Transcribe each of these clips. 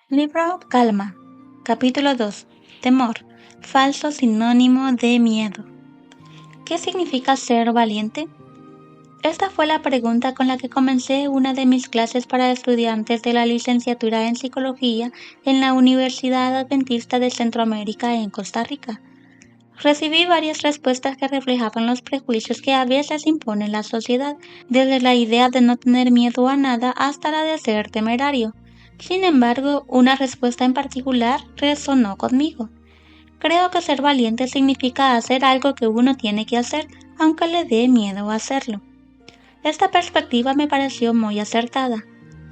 Libro Calma. Capítulo 2. Temor. Falso sinónimo de miedo. ¿Qué significa ser valiente? Esta fue la pregunta con la que comencé una de mis clases para estudiantes de la licenciatura en Psicología en la Universidad Adventista de Centroamérica en Costa Rica. Recibí varias respuestas que reflejaban los prejuicios que a veces impone la sociedad, desde la idea de no tener miedo a nada hasta la de ser temerario. Sin embargo, una respuesta en particular resonó conmigo. Creo que ser valiente significa hacer algo que uno tiene que hacer, aunque le dé miedo hacerlo. Esta perspectiva me pareció muy acertada.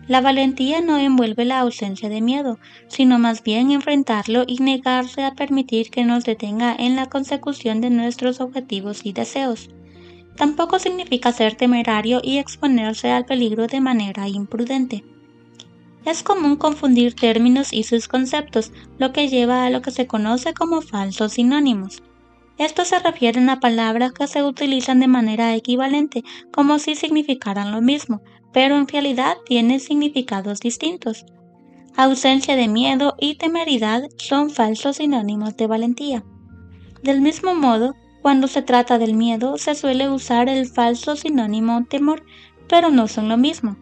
La valentía no envuelve la ausencia de miedo, sino más bien enfrentarlo y negarse a permitir que nos detenga en la consecución de nuestros objetivos y deseos. Tampoco significa ser temerario y exponerse al peligro de manera imprudente. Es común confundir términos y sus conceptos, lo que lleva a lo que se conoce como falsos sinónimos. Estos se refieren a palabras que se utilizan de manera equivalente, como si significaran lo mismo, pero en realidad tienen significados distintos. Ausencia de miedo y temeridad son falsos sinónimos de valentía. Del mismo modo, cuando se trata del miedo, se suele usar el falso sinónimo temor, pero no son lo mismo.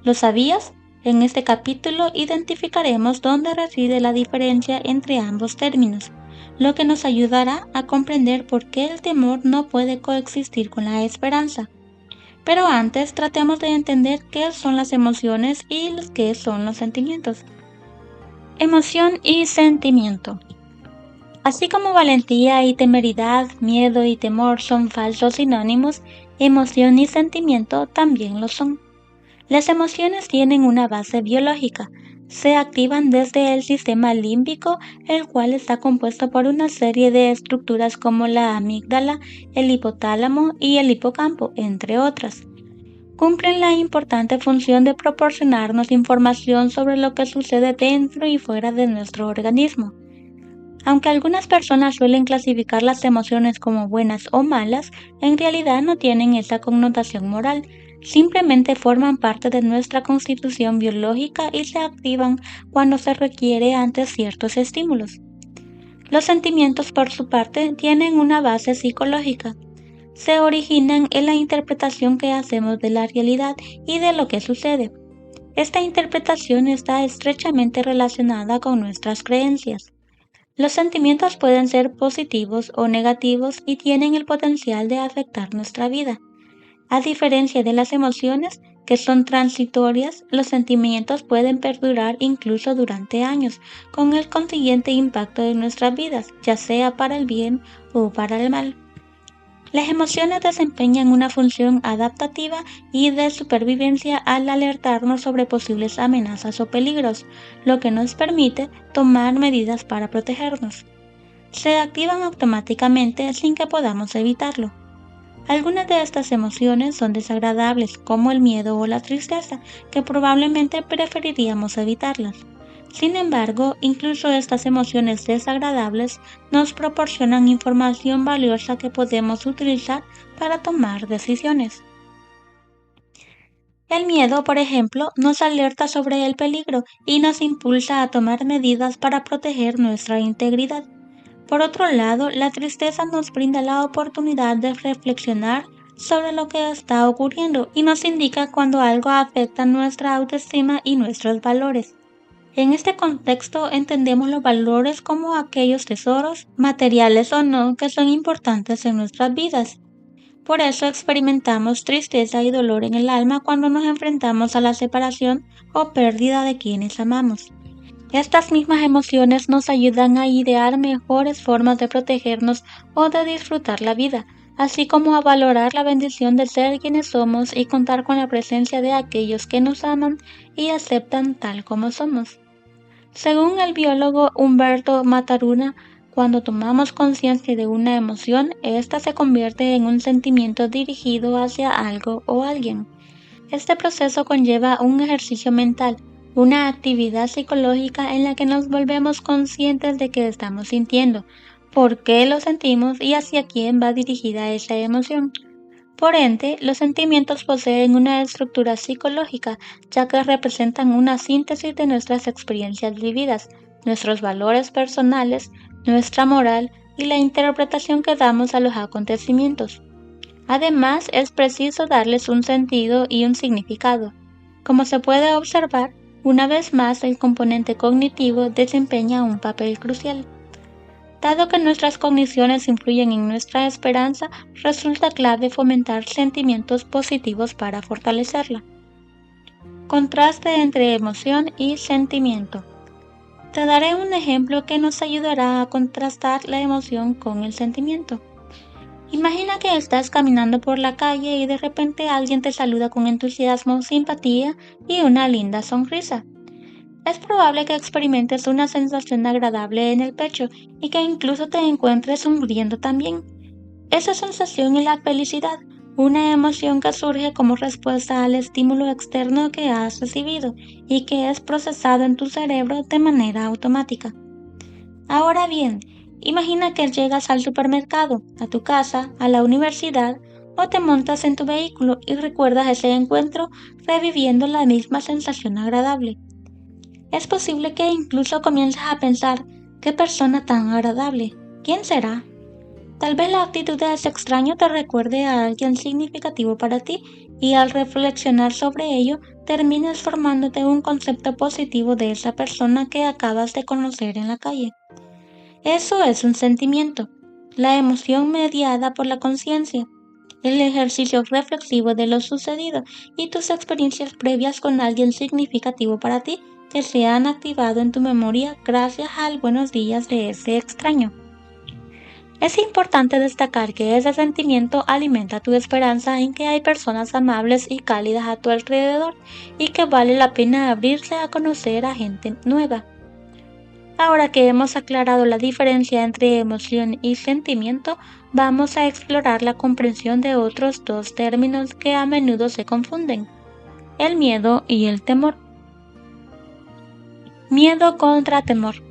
¿Lo sabías? En este capítulo identificaremos dónde reside la diferencia entre ambos términos, lo que nos ayudará a comprender por qué el temor no puede coexistir con la esperanza. Pero antes tratemos de entender qué son las emociones y qué son los sentimientos. Emoción y sentimiento. Así como valentía y temeridad, miedo y temor son falsos sinónimos, emoción y sentimiento también lo son. Las emociones tienen una base biológica. Se activan desde el sistema límbico, el cual está compuesto por una serie de estructuras como la amígdala, el hipotálamo y el hipocampo, entre otras. Cumplen la importante función de proporcionarnos información sobre lo que sucede dentro y fuera de nuestro organismo. Aunque algunas personas suelen clasificar las emociones como buenas o malas, en realidad no tienen esa connotación moral. Simplemente forman parte de nuestra constitución biológica y se activan cuando se requiere ante ciertos estímulos. Los sentimientos, por su parte, tienen una base psicológica. Se originan en la interpretación que hacemos de la realidad y de lo que sucede. Esta interpretación está estrechamente relacionada con nuestras creencias. Los sentimientos pueden ser positivos o negativos y tienen el potencial de afectar nuestra vida. A diferencia de las emociones, que son transitorias, los sentimientos pueden perdurar incluso durante años, con el consiguiente impacto en nuestras vidas, ya sea para el bien o para el mal. Las emociones desempeñan una función adaptativa y de supervivencia al alertarnos sobre posibles amenazas o peligros, lo que nos permite tomar medidas para protegernos. Se activan automáticamente sin que podamos evitarlo. Algunas de estas emociones son desagradables, como el miedo o la tristeza, que probablemente preferiríamos evitarlas. Sin embargo, incluso estas emociones desagradables nos proporcionan información valiosa que podemos utilizar para tomar decisiones. El miedo, por ejemplo, nos alerta sobre el peligro y nos impulsa a tomar medidas para proteger nuestra integridad. Por otro lado, la tristeza nos brinda la oportunidad de reflexionar sobre lo que está ocurriendo y nos indica cuando algo afecta nuestra autoestima y nuestros valores. En este contexto entendemos los valores como aquellos tesoros, materiales o no, que son importantes en nuestras vidas. Por eso experimentamos tristeza y dolor en el alma cuando nos enfrentamos a la separación o pérdida de quienes amamos. Estas mismas emociones nos ayudan a idear mejores formas de protegernos o de disfrutar la vida, así como a valorar la bendición de ser quienes somos y contar con la presencia de aquellos que nos aman y aceptan tal como somos. Según el biólogo Humberto Maturana, cuando tomamos conciencia de una emoción, ésta se convierte en un sentimiento dirigido hacia algo o alguien. Este proceso conlleva un ejercicio mental, una actividad psicológica en la que nos volvemos conscientes de qué estamos sintiendo, por qué lo sentimos y hacia quién va dirigida esa emoción. Por ende, los sentimientos poseen una estructura psicológica, ya que representan una síntesis de nuestras experiencias vividas, nuestros valores personales, nuestra moral y la interpretación que damos a los acontecimientos. Además, es preciso darles un sentido y un significado. Como se puede observar, una vez más el componente cognitivo desempeña un papel crucial. Dado que nuestras cogniciones influyen en nuestra esperanza, resulta clave fomentar sentimientos positivos para fortalecerla. Contraste entre emoción y sentimiento. Te daré un ejemplo que nos ayudará a contrastar la emoción con el sentimiento. Imagina que estás caminando por la calle y de repente alguien te saluda con entusiasmo, simpatía y una linda sonrisa. Es probable que experimentes una sensación agradable en el pecho y que incluso te encuentres sonriendo también. Esa sensación es la felicidad, una emoción que surge como respuesta al estímulo externo que has recibido y que es procesado en tu cerebro de manera automática. Ahora bien, imagina que llegas al supermercado, a tu casa, a la universidad o te montas en tu vehículo y recuerdas ese encuentro reviviendo la misma sensación agradable. Es posible que incluso comiences a pensar, qué persona tan agradable, ¿quién será? Tal vez la actitud de ese extraño te recuerde a alguien significativo para ti y al reflexionar sobre ello termines formándote un concepto positivo de esa persona que acabas de conocer en la calle. Eso es un sentimiento, la emoción mediada por la conciencia, el ejercicio reflexivo de lo sucedido y tus experiencias previas con alguien significativo para ti que se han activado en tu memoria gracias al buenos días de ese extraño. Es importante destacar que ese sentimiento alimenta tu esperanza en que hay personas amables y cálidas a tu alrededor y que vale la pena abrirse a conocer a gente nueva. Ahora que hemos aclarado la diferencia entre emoción y sentimiento, vamos a explorar la comprensión de otros dos términos que a menudo se confunden: el miedo y el temor. Miedo contra temor.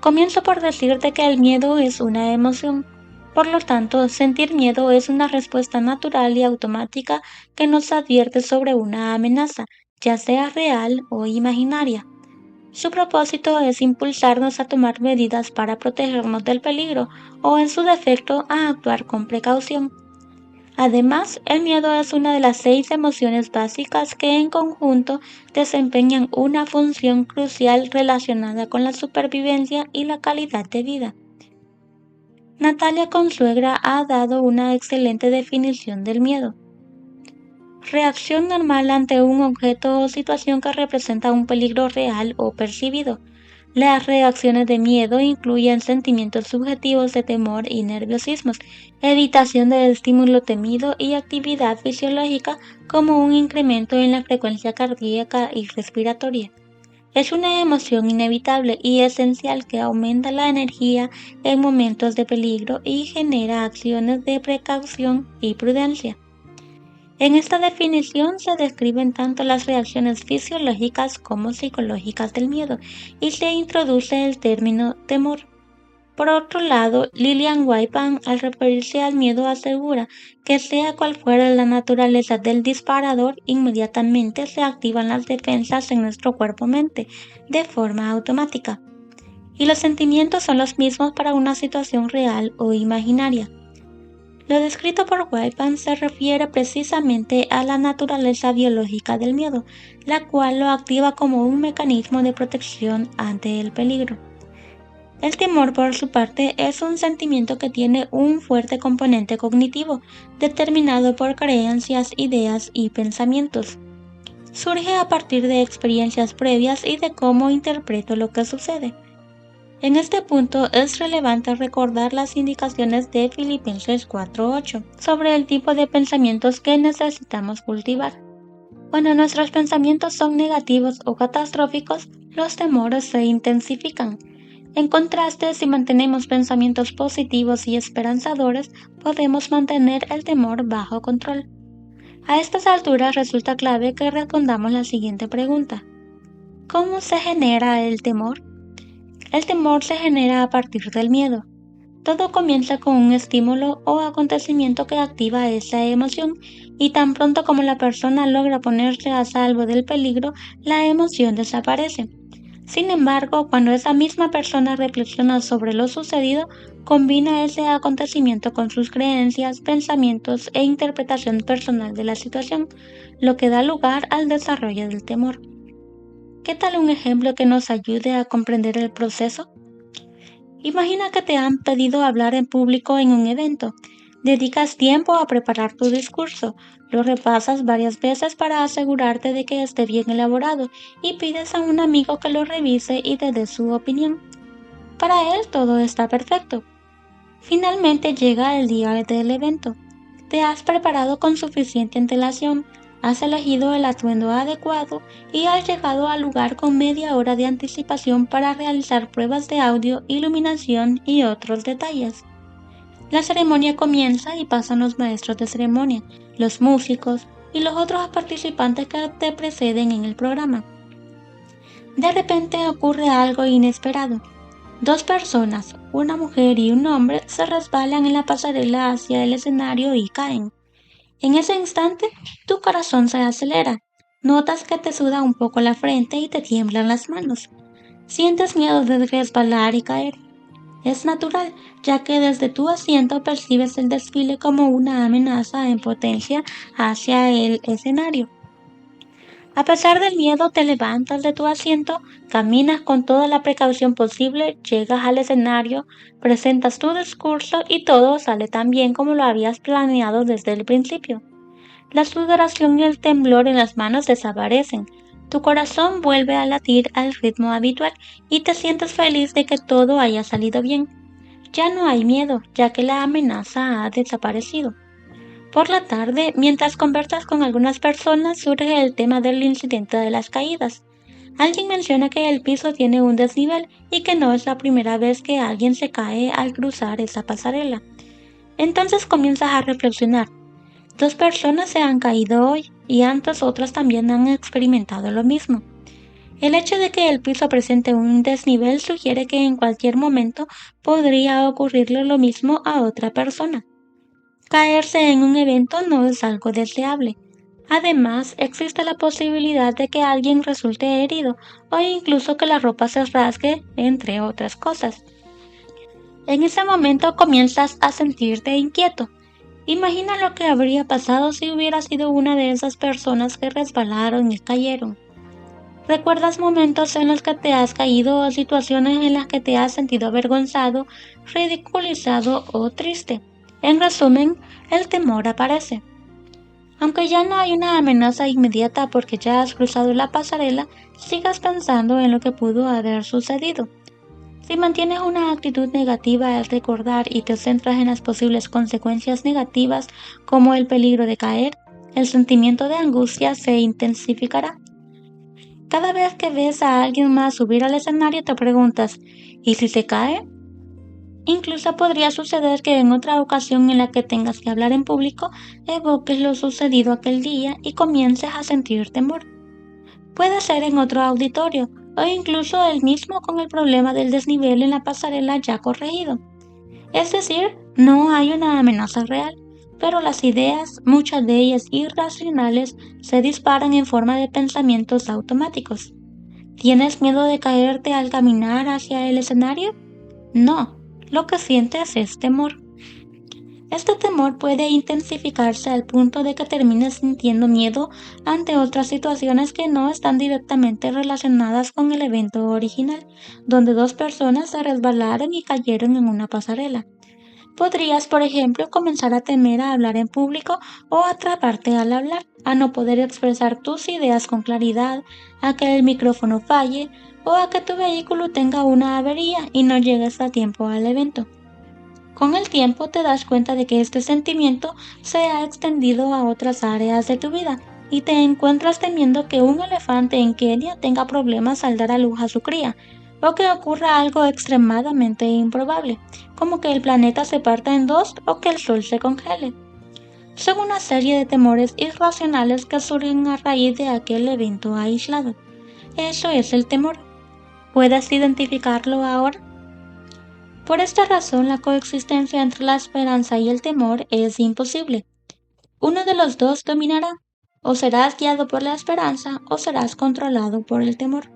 Comienzo por decirte que el miedo es una emoción. Por lo tanto, sentir miedo es una respuesta natural y automática que nos advierte sobre una amenaza, ya sea real o imaginaria. Su propósito es impulsarnos a tomar medidas para protegernos del peligro o, en su defecto, a actuar con precaución. Además, el miedo es una de las 6 emociones básicas que en conjunto desempeñan una función crucial relacionada con la supervivencia y la calidad de vida. Natalia Consuegra ha dado una excelente definición del miedo. Reacción normal ante un objeto o situación que representa un peligro real o percibido. Las reacciones de miedo incluyen sentimientos subjetivos de temor y nerviosismos, evitación del estímulo temido y actividad fisiológica como un incremento en la frecuencia cardíaca y respiratoria. Es una emoción inevitable y esencial que aumenta la energía en momentos de peligro y genera acciones de precaución y prudencia. En esta definición se describen tanto las reacciones fisiológicas como psicológicas del miedo y se introduce el término temor. Por otro lado, Lillian Whitman, al referirse al miedo, asegura que sea cual fuera la naturaleza del disparador, inmediatamente se activan las defensas en nuestro cuerpo-mente de forma automática. Y los sentimientos son los mismos para una situación real o imaginaria. Lo descrito por Whitman se refiere precisamente a la naturaleza biológica del miedo, la cual lo activa como un mecanismo de protección ante el peligro. El temor, por su parte, es un sentimiento que tiene un fuerte componente cognitivo, determinado por creencias, ideas y pensamientos. Surge a partir de experiencias previas y de cómo interpreto lo que sucede. En este punto es relevante recordar las indicaciones de Filipenses 4:8 sobre el tipo de pensamientos que necesitamos cultivar. Cuando nuestros pensamientos son negativos o catastróficos, los temores se intensifican. En contraste, si mantenemos pensamientos positivos y esperanzadores, podemos mantener el temor bajo control. A estas alturas resulta clave que respondamos la siguiente pregunta: ¿cómo se genera el temor? El temor se genera a partir del miedo. Todo comienza con un estímulo o acontecimiento que activa esa emoción, y tan pronto como la persona logra ponerse a salvo del peligro, la emoción desaparece. Sin embargo, cuando esa misma persona reflexiona sobre lo sucedido, combina ese acontecimiento con sus creencias, pensamientos e interpretación personal de la situación, lo que da lugar al desarrollo del temor. ¿Qué tal un ejemplo que nos ayude a comprender el proceso? Imagina que te han pedido hablar en público en un evento. Dedicas tiempo a preparar tu discurso, lo repasas varias veces para asegurarte de que esté bien elaborado y pides a un amigo que lo revise y te dé su opinión. Para él todo está perfecto. Finalmente llega el día del evento. Te has preparado con suficiente antelación, has elegido el atuendo adecuado y has llegado al lugar con media hora de anticipación para realizar pruebas de audio, iluminación y otros detalles. La ceremonia comienza y pasan los maestros de ceremonia, los músicos y los otros participantes que te preceden en el programa. De repente ocurre algo inesperado. Dos personas, una mujer y un hombre, se resbalan en la pasarela hacia el escenario y caen. En ese instante, tu corazón se acelera. Notas que te suda un poco la frente y te tiemblan las manos. Sientes miedo de resbalar y caer. Es natural, ya que desde tu asiento percibes el desfile como una amenaza en potencia hacia el escenario. A pesar del miedo, te levantas de tu asiento, caminas con toda la precaución posible, llegas al escenario, presentas tu discurso y todo sale tan bien como lo habías planeado desde el principio. La sudoración y el temblor en las manos desaparecen. Tu corazón vuelve a latir al ritmo habitual y te sientes feliz de que todo haya salido bien. Ya no hay miedo, ya que la amenaza ha desaparecido. Por la tarde, mientras conversas con algunas personas, surge el tema del incidente de las caídas. Alguien menciona que el piso tiene un desnivel y que no es la primera vez que alguien se cae al cruzar esa pasarela. Entonces comienzas a reflexionar. Dos personas se han caído hoy y antes otras también han experimentado lo mismo. El hecho de que el piso presente un desnivel sugiere que en cualquier momento podría ocurrirle lo mismo a otra persona. Caerse en un evento no es algo deseable. Además, existe la posibilidad de que alguien resulte herido o incluso que la ropa se rasgue, entre otras cosas. En ese momento comienzas a sentirte inquieto. Imagina lo que habría pasado si hubieras sido una de esas personas que resbalaron y cayeron. ¿Recuerdas momentos en los que te has caído o situaciones en las que te has sentido avergonzado, ridiculizado o triste? En resumen, el temor aparece. Aunque ya no hay una amenaza inmediata porque ya has cruzado la pasarela, sigas pensando en lo que pudo haber sucedido. Si mantienes una actitud negativa al recordar y te centras en las posibles consecuencias negativas como el peligro de caer, el sentimiento de angustia se intensificará. Cada vez que ves a alguien más subir al escenario te preguntas, ¿y si se cae? Incluso podría suceder que en otra ocasión en la que tengas que hablar en público, evoques lo sucedido aquel día y comiences a sentir temor. Puede ser en otro auditorio o incluso el mismo con el problema del desnivel en la pasarela ya corregido. Es decir, no hay una amenaza real, pero las ideas, muchas de ellas irracionales, se disparan en forma de pensamientos automáticos. ¿Tienes miedo de caerte al caminar hacia el escenario? No, lo que sientes es temor. Este temor puede intensificarse al punto de que termines sintiendo miedo ante otras situaciones que no están directamente relacionadas con el evento original, donde dos personas se resbalaron y cayeron en una pasarela. Podrías, por ejemplo, comenzar a temer a hablar en público o atraparte al hablar, a no poder expresar tus ideas con claridad, a que el micrófono falle o a que tu vehículo tenga una avería y no llegues a tiempo al evento. Con el tiempo te das cuenta de que este sentimiento se ha extendido a otras áreas de tu vida y te encuentras temiendo que un elefante en Kenia tenga problemas al dar a luz a su cría, o que ocurra algo extremadamente improbable, como que el planeta se parta en dos o que el sol se congele. Son una serie de temores irracionales que surgen a raíz de aquel evento aislado. Eso es el temor. ¿Puedes identificarlo ahora? Por esta razón, la coexistencia entre la esperanza y el temor es imposible. Uno de los dos dominará. O serás guiado por la esperanza o serás controlado por el temor.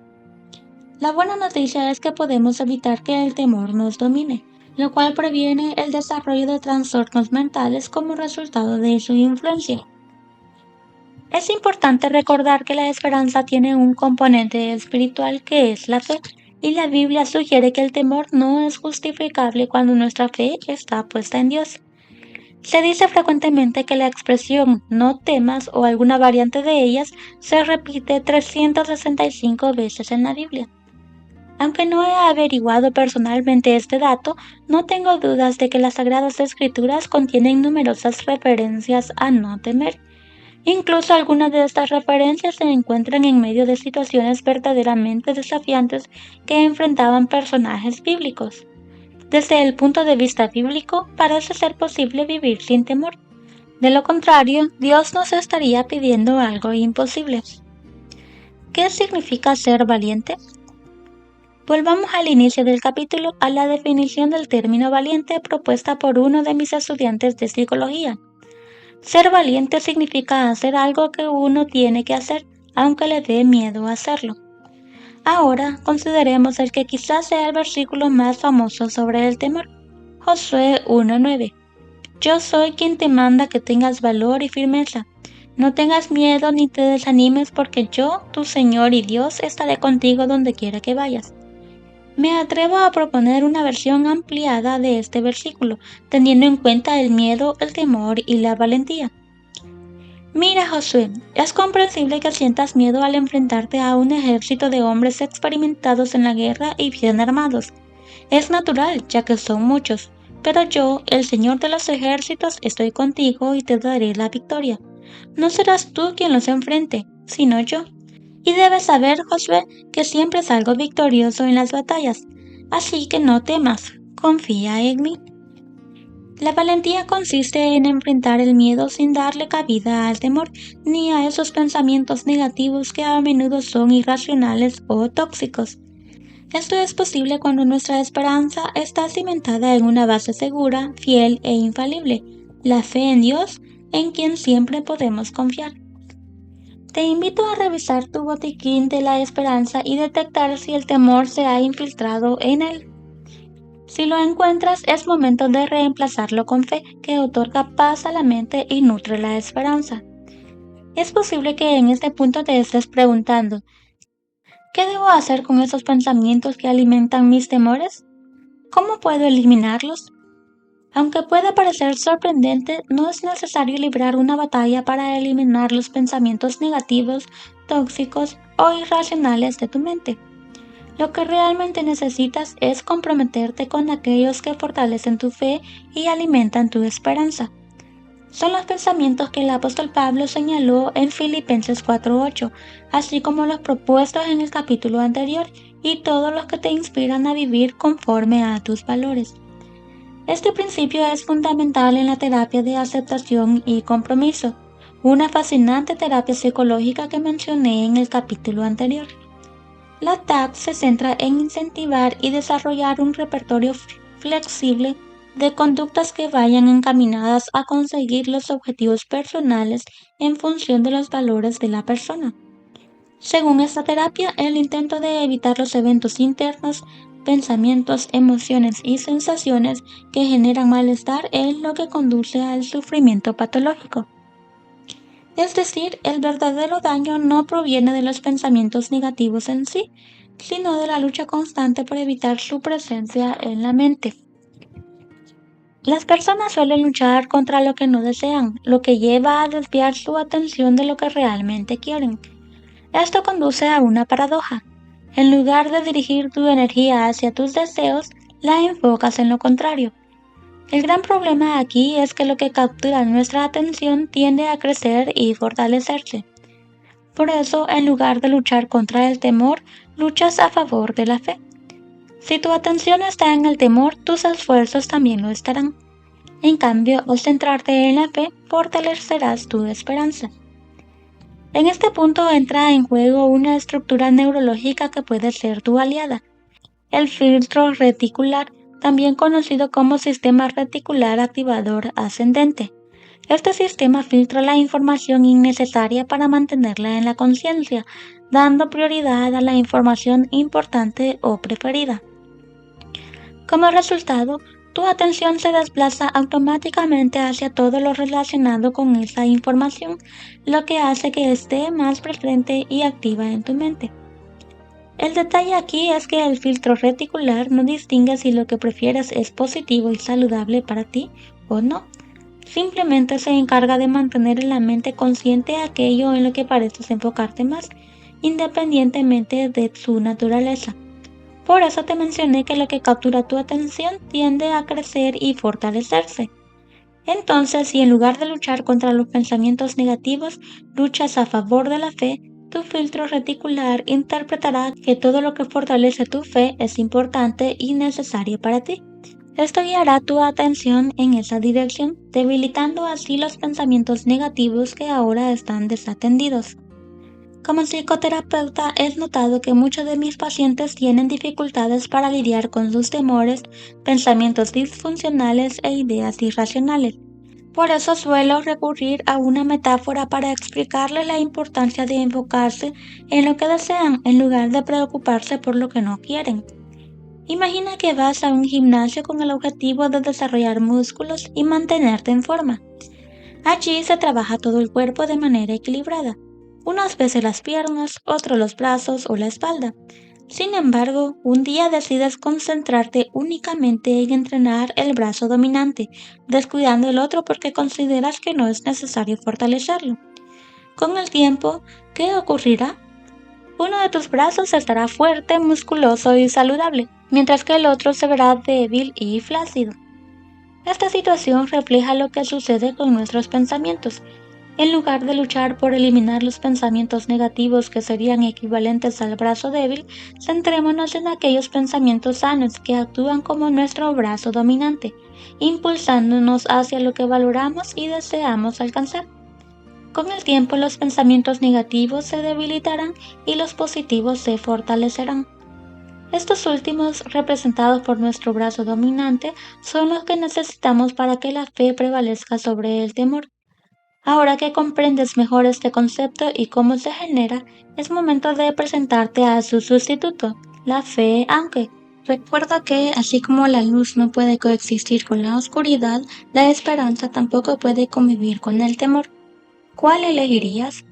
La buena noticia es que podemos evitar que el temor nos domine, lo cual previene el desarrollo de trastornos mentales como resultado de su influencia. Es importante recordar que la esperanza tiene un componente espiritual que es la fe, y la Biblia sugiere que el temor no es justificable cuando nuestra fe está puesta en Dios. Se dice frecuentemente que la expresión "no temas" o alguna variante de ellas se repite 365 veces en la Biblia. Aunque no he averiguado personalmente este dato, no tengo dudas de que las Sagradas Escrituras contienen numerosas referencias a no temer. Incluso algunas de estas referencias se encuentran en medio de situaciones verdaderamente desafiantes que enfrentaban personajes bíblicos. Desde el punto de vista bíblico, parece ser posible vivir sin temor. De lo contrario, Dios nos estaría pidiendo algo imposible. ¿Qué significa ser valiente? Volvamos al inicio del capítulo a la definición del término valiente propuesta por uno de mis estudiantes de psicología. Ser valiente significa hacer algo que uno tiene que hacer, aunque le dé miedo hacerlo. Ahora consideremos el que quizás sea el versículo más famoso sobre el temor. Josué 1:9. Yo soy quien te manda que tengas valor y firmeza. No tengas miedo ni te desanimes porque yo, tu Señor y Dios, estaré contigo donde quiera que vayas. Me atrevo a proponer una versión ampliada de este versículo, teniendo en cuenta el miedo, el temor y la valentía. Mira, Josué, es comprensible que sientas miedo al enfrentarte a un ejército de hombres experimentados en la guerra y bien armados. Es natural, ya que son muchos, pero yo, el Señor de los ejércitos, estoy contigo y te daré la victoria. No serás tú quien los enfrente, sino yo. Y debes saber, Josué, que siempre salgo victorioso en las batallas, así que no temas, confía en mí. La valentía consiste en enfrentar el miedo sin darle cabida al temor, ni a esos pensamientos negativos que a menudo son irracionales o tóxicos. Esto es posible cuando nuestra esperanza está cimentada en una base segura, fiel e infalible, la fe en Dios, en quien siempre podemos confiar. Te invito a revisar tu botiquín de la esperanza y detectar si el temor se ha infiltrado en él. Si lo encuentras, es momento de reemplazarlo con fe, que otorga paz a la mente y nutre la esperanza. Es posible que en este punto te estés preguntando, ¿qué debo hacer con esos pensamientos que alimentan mis temores? ¿Cómo puedo eliminarlos? Aunque pueda parecer sorprendente, no es necesario librar una batalla para eliminar los pensamientos negativos, tóxicos o irracionales de tu mente. Lo que realmente necesitas es comprometerte con aquellos que fortalecen tu fe y alimentan tu esperanza. Son los pensamientos que el apóstol Pablo señaló en Filipenses 4:8, así como los propuestos en el capítulo anterior y todos los que te inspiran a vivir conforme a tus valores. Este principio es fundamental en la terapia de aceptación y compromiso, una fascinante terapia psicológica que mencioné en el capítulo anterior. La TAC se centra en incentivar y desarrollar un repertorio flexible de conductas que vayan encaminadas a conseguir los objetivos personales en función de los valores de la persona. Según esta terapia, el intento de evitar los eventos internos, pensamientos, emociones y sensaciones que generan malestar es lo que conduce al sufrimiento patológico. Es decir, el verdadero daño no proviene de los pensamientos negativos en sí, sino de la lucha constante por evitar su presencia en la mente. Las personas suelen luchar contra lo que no desean, lo que lleva a desviar su atención de lo que realmente quieren. Esto conduce a una paradoja. En lugar de dirigir tu energía hacia tus deseos, la enfocas en lo contrario. El gran problema aquí es que lo que captura nuestra atención tiende a crecer y fortalecerse. Por eso, en lugar de luchar contra el temor, luchas a favor de la fe. Si tu atención está en el temor, tus esfuerzos también lo estarán. En cambio, al centrarte en la fe, fortalecerás tu esperanza. En este punto entra en juego una estructura neurológica que puede ser tu aliada, el filtro reticular, también conocido como sistema reticular activador ascendente. Este sistema filtra la información innecesaria para mantenerla en la conciencia, dando prioridad a la información importante o preferida. Como resultado, tu atención se desplaza automáticamente hacia todo lo relacionado con esa información, lo que hace que esté más presente y activa en tu mente. El detalle aquí es que el filtro reticular no distingue si lo que prefieres es positivo y saludable para ti o no. Simplemente se encarga de mantener en la mente consciente aquello en lo que pareces enfocarte más, independientemente de su naturaleza. Por eso te mencioné que lo que captura tu atención tiende a crecer y fortalecerse. Entonces, si en lugar de luchar contra los pensamientos negativos, luchas a favor de la fe, tu filtro reticular interpretará que todo lo que fortalece tu fe es importante y necesario para ti. Esto guiará tu atención en esa dirección, debilitando así los pensamientos negativos que ahora están desatendidos. Como psicoterapeuta, he notado que muchos de mis pacientes tienen dificultades para lidiar con sus temores, pensamientos disfuncionales e ideas irracionales. Por eso suelo recurrir a una metáfora para explicarles la importancia de enfocarse en lo que desean en lugar de preocuparse por lo que no quieren. Imagina que vas a un gimnasio con el objetivo de desarrollar músculos y mantenerte en forma. Allí se trabaja todo el cuerpo de manera equilibrada. Unas veces las piernas, otros los brazos o la espalda. Sin embargo, un día decides concentrarte únicamente en entrenar el brazo dominante, descuidando el otro porque consideras que no es necesario fortalecerlo. Con el tiempo, ¿qué ocurrirá? Uno de tus brazos estará fuerte, musculoso y saludable, mientras que el otro se verá débil y flácido. Esta situación refleja lo que sucede con nuestros pensamientos. En lugar de luchar por eliminar los pensamientos negativos que serían equivalentes al brazo débil, centrémonos en aquellos pensamientos sanos que actúan como nuestro brazo dominante, impulsándonos hacia lo que valoramos y deseamos alcanzar. Con el tiempo los pensamientos negativos se debilitarán y los positivos se fortalecerán. Estos últimos, representados por nuestro brazo dominante, son los que necesitamos para que la fe prevalezca sobre el temor. Ahora que comprendes mejor este concepto y cómo se genera, es momento de presentarte a su sustituto, la fe, aunque recuerda que así como la luz no puede coexistir con la oscuridad, la esperanza tampoco puede convivir con el temor. ¿Cuál elegirías?